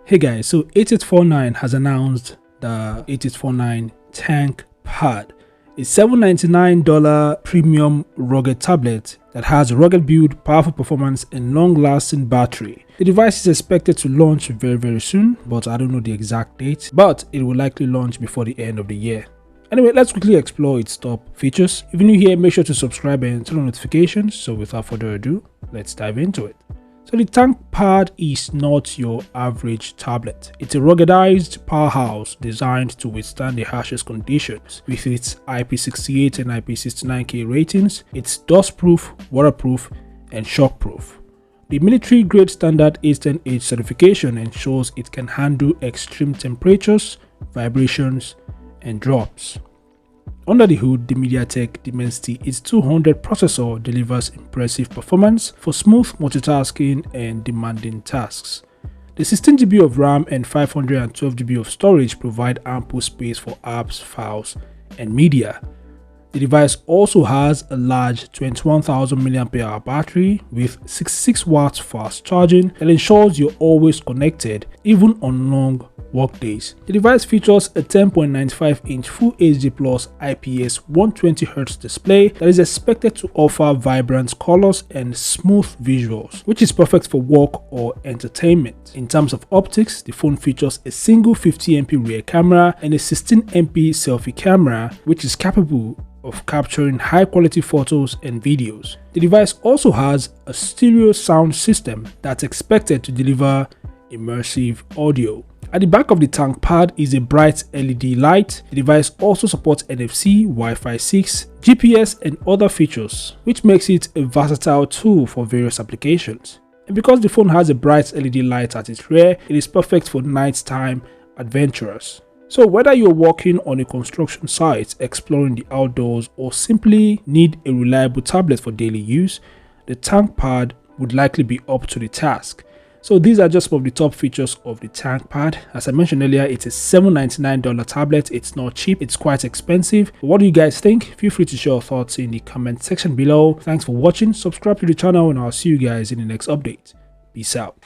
Hey guys, so 8849 has announced the 8849 Tank Pad, a $799 premium rugged tablet that has a rugged build, powerful performance, and long-lasting battery. The device is expected to launch very soon, but I don't know the exact date, but it will likely launch before the end of the year. Anyway, let's quickly explore its top features. If you're new here, make sure to subscribe and turn on notifications. So without further ado, let's dive into it. So the Tank Pad is not your average tablet. It's a ruggedized powerhouse designed to withstand the harshest conditions. With its IP68 and IP69K ratings, it's dustproof, waterproof, and shockproof. The military-grade standard 810H certification ensures it can handle extreme temperatures, vibrations, and drops. Under the hood, the MediaTek Dimensity 8200 processor delivers impressive performance for smooth multitasking and demanding tasks. The 16GB of RAM and 512GB of storage provide ample space for apps, files, and media. The device also has a large 21,000 mAh battery with 66 watts fast charging that ensures you're always connected, even on long work days. The device features a 10.95-inch Full HD Plus IPS 120Hz display that is expected to offer vibrant colors and smooth visuals, which is perfect for work or entertainment. In terms of optics, the phone features a single 50MP rear camera and a 16MP selfie camera, which is capable of capturing high-quality photos and videos. The device also has a stereo sound system that's expected to deliver immersive audio. At the back of the Tank Pad is a bright LED light. The device also supports NFC, Wi-Fi 6, GPS, and other features, which makes it a versatile tool for various applications. And because the phone has a bright LED light at its rear, it is perfect for nighttime adventurers. So whether you're working on a construction site, exploring the outdoors, or simply need a reliable tablet for daily use, the Tank Pad would likely be up to the task. So these are just some of the top features of the Tank Pad. As I mentioned earlier, it's a $799 tablet. It's not cheap, it's quite expensive. But what do you guys think? Feel free to share your thoughts in the comment section below. Thanks for watching, subscribe to the channel, and I'll see you guys in the next update. Peace out.